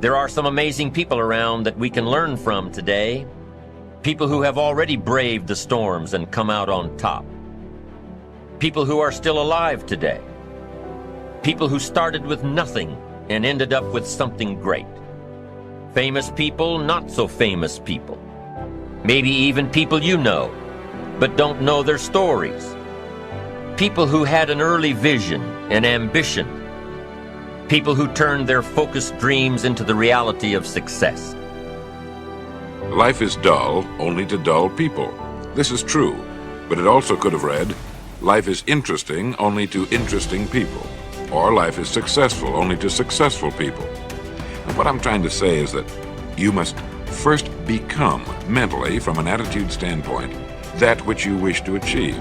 There are some amazing people around that we can learn from today. People who have already braved the storms and come out on top. People who are still alive today. People who started with nothing and ended up with something great. Famous people, not so famous people. Maybe even people you know, but don't know their stories. People who had an early vision and ambition. People who turned their focused dreams into the reality of success. Life is dull only to dull people. This is true, but it also could have read, life is interesting only to interesting people, or life is successful only to successful people. And what I'm trying to say is that you must first become, mentally, from an attitude standpoint, that which you wish to achieve.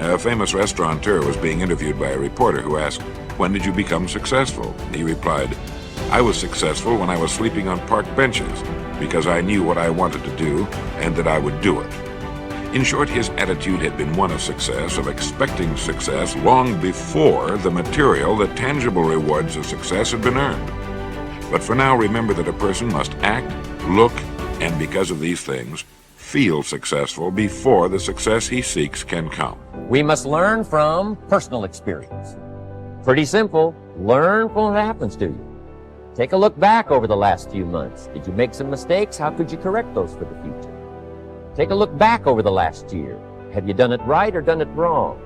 A famous restaurateur was being interviewed by a reporter who asked, "When did you become successful?" He replied, "I was successful when I was sleeping on park benches, because I knew what I wanted to do and that I would do it." In short, his attitude had been one of success, of expecting success long before the material, the tangible rewards of success had been earned. But for now, remember that a person must act, look, and because of these things, feel successful before the success he seeks can come. We must learn from personal experience. Pretty simple. Learn from what happens to you. Take a look back over the last few months. Did you make some mistakes? How could you correct those for the future? Take a look back over the last year. Have you done it right or done it wrong?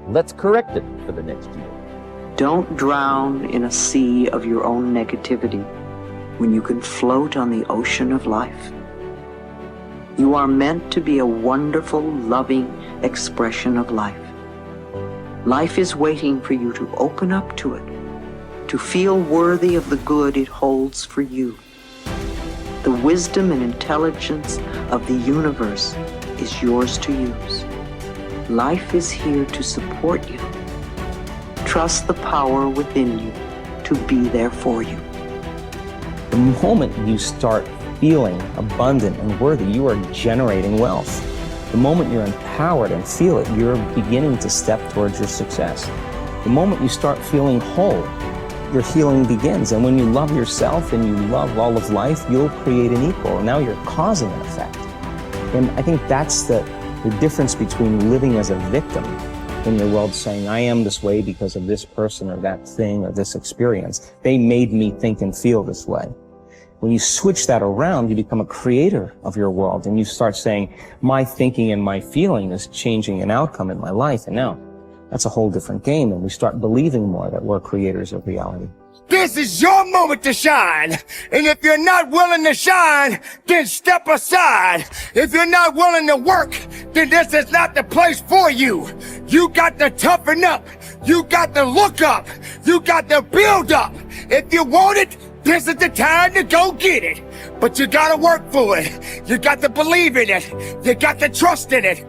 Let's correct it for the next year. Don't drown in a sea of your own negativity when you can float on the ocean of life. You are meant to be a wonderful, loving expression of life. Life is waiting for you to open up to it, to feel worthy of the good it holds for you. The wisdom and intelligence of the universe is yours to use. Life is here to support you. Trust the power within you to be there for you. The moment you start feeling abundant and worthy, you are generating wealth. The moment you're empowered and feel it, you're beginning to step towards your success. The moment you start feeling whole, your healing begins. And when you love yourself and you love all of life, you'll create an equal. And now you're causing an effect. And I think that's the difference between living as a victim in your world, saying, I am this way because of this person or that thing or this experience. They made me think and feel this way. When you switch that around, you become a creator of your world, and you start saying, my thinking and my feeling is changing an outcome in my life. And now that's a whole different game, and we start believing more that we're creators of reality. This is your moment to shine. And if you're not willing to shine, then step aside. If you're not willing to work, then this is not the place for you. You got to toughen up. You got to look up. You got to build up. If you want it, this is the time to go get it. But you gotta work for it. You got to believe in it. You got to trust in it.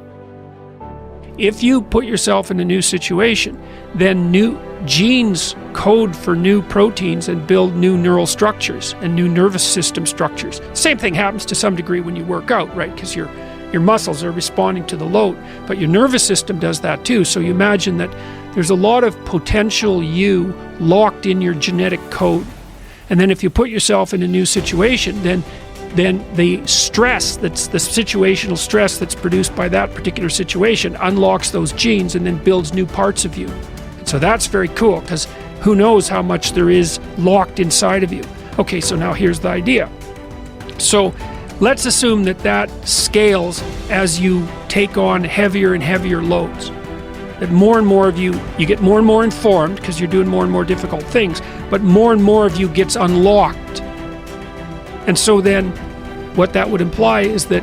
If you put yourself in a new situation, then new genes code for new proteins and build new neural structures and new nervous system structures. Same thing happens to some degree when you work out, right? Because your muscles are responding to the load, but your nervous system does that too. So you imagine that there's a lot of potential you locked in your genetic code. And then if you put yourself in a new situation, then the stress, that's the situational stress that's produced by that particular situation, unlocks those genes and then builds new parts of you. So that's very cool, because who knows how much there is locked inside of you. Okay, so now here's the idea. So let's assume that scales as you take on heavier and heavier loads. That more and more of you get more and more informed because you're doing more and more difficult things, but more and more of you gets unlocked. And so then what that would imply is that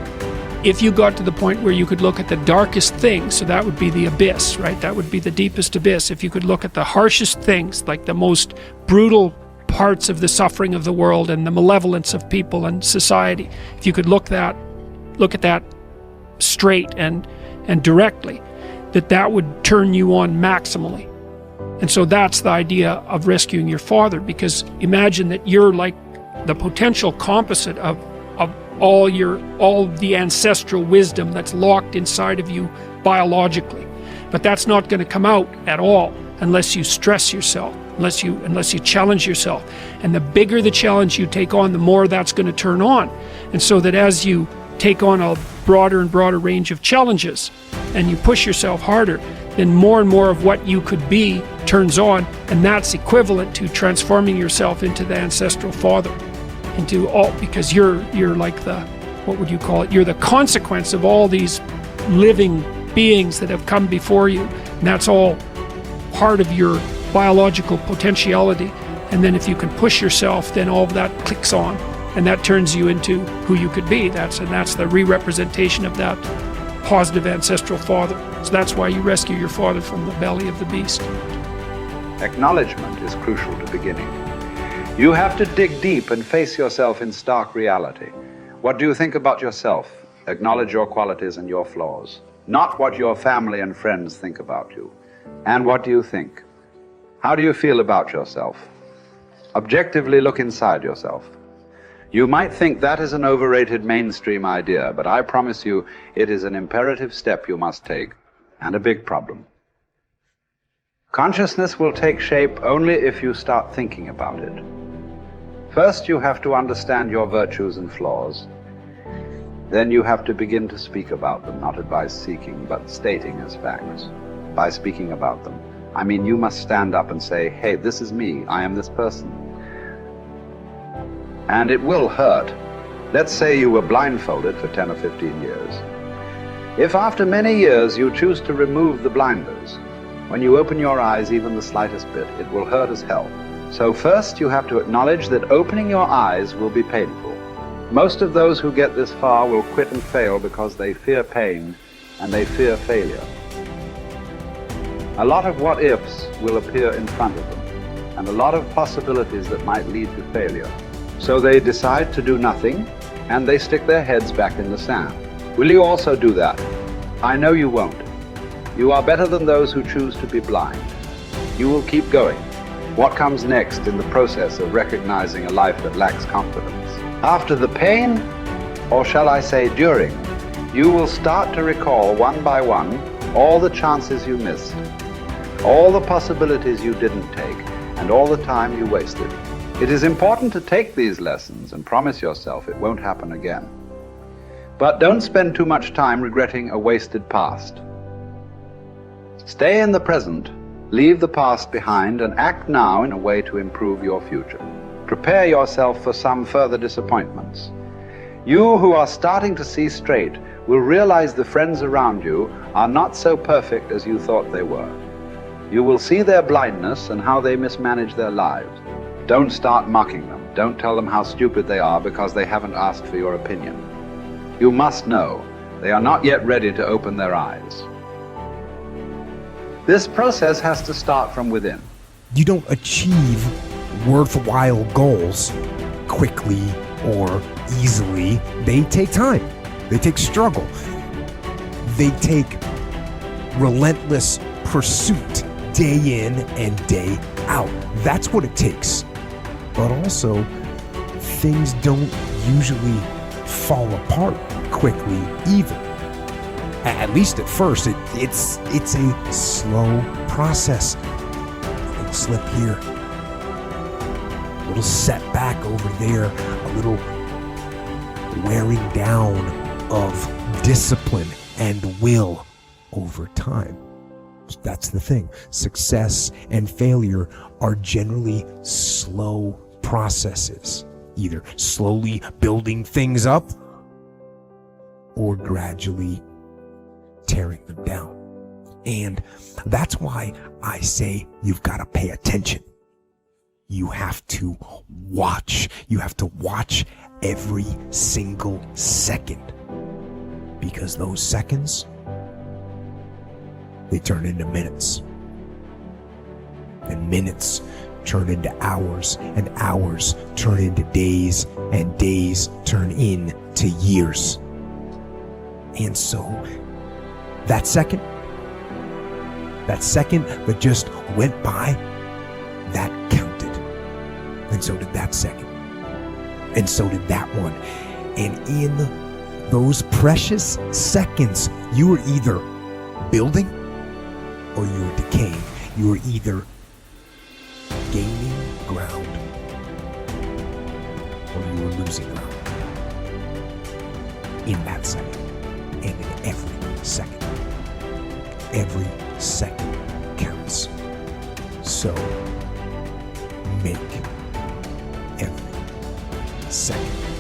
if you got to the point where you could look at the darkest things, so that would be the abyss, right? That would be the deepest abyss. If you could look at the harshest things, like the most brutal parts of the suffering of the world and the malevolence of people and society, if you could look at that straight and directly, that would turn you on maximally. And so that's the idea of rescuing your father, because imagine that you're like the potential composite of all the ancestral wisdom that's locked inside of you biologically. But that's not going to come out at all unless you stress yourself. unless you challenge yourself. And the bigger the challenge you take on, the more that's going to turn on. And so that as you take on a broader and broader range of challenges and you push yourself harder, then more and more of what you could be turns on, and that's equivalent to transforming yourself into the ancestral father, because you're like the, what would you call it? You're the consequence of all these living beings that have come before you, and that's all part of your biological potentiality. And then if you can push yourself, then all of that clicks on, and that turns you into who you could be. That's the re-representation of that positive ancestral father. So that's why you rescue your father from the belly of the beast. Acknowledgement is crucial to beginning. You have to dig deep and face yourself in stark reality. What do you think about yourself? Acknowledge your qualities and your flaws, not what your family and friends think about you. And what do you think? How do you feel about yourself? Objectively look inside yourself. You might think that is an overrated mainstream idea, but I promise you it is an imperative step you must take, and a big problem. Consciousness will take shape only if you start thinking about it. First, you have to understand your virtues and flaws. Then you have to begin to speak about them, not advice-seeking, but stating as facts. By speaking about them, I mean you must stand up and say, hey, this is me, I am this person. And it will hurt. Let's say you were blindfolded for 10 or 15 years. If after many years you choose to remove the blinders, when you open your eyes even the slightest bit, it will hurt as hell. So first you have to acknowledge that opening your eyes will be painful. Most of those who get this far will quit and fail because they fear pain and they fear failure. A lot of what-ifs will appear in front of them, and a lot of possibilities that might lead to failure. So they decide to do nothing, and they stick their heads back in the sand. Will you also do that? I know you won't. You are better than those who choose to be blind. You will keep going. What comes next in the process of recognizing a life that lacks confidence? After the pain, or shall I say during, you will start to recall one by one all the chances you missed, all the possibilities you didn't take, and all the time you wasted. It is important to take these lessons and promise yourself it won't happen again. But don't spend too much time regretting a wasted past. Stay in the present, leave the past behind, and act now in a way to improve your future. Prepare yourself for some further disappointments. You who are starting to see straight will realize the friends around you are not so perfect as you thought they were. You will see their blindness and how they mismanage their lives. Don't start mocking them. Don't tell them how stupid they are because they haven't asked for your opinion. You must know they are not yet ready to open their eyes. This process has to start from within. You don't achieve worthwhile goals quickly or easily. They take time. They take struggle. They take relentless pursuit day in and day out. That's what it takes. But also, things don't usually fall apart quickly either. At least at first, it's a slow process. A little slip here, a little setback over there, a little wearing down of discipline and will over time. That's the thing. Success and failure are generally slow processes, either slowly building things up or gradually tearing them down. And that's why I say you've got to pay attention. You have to watch. You have to watch every single second, because those seconds, they turn into minutes, and minutes turn into hours, and hours turn into days, and days turn into years. And so that second that just went by, that counted. And so did that second. And so did that one. And in those precious seconds, you were either building or you were decaying. You were either losing them in that second, and in every second. Every second counts. So make every second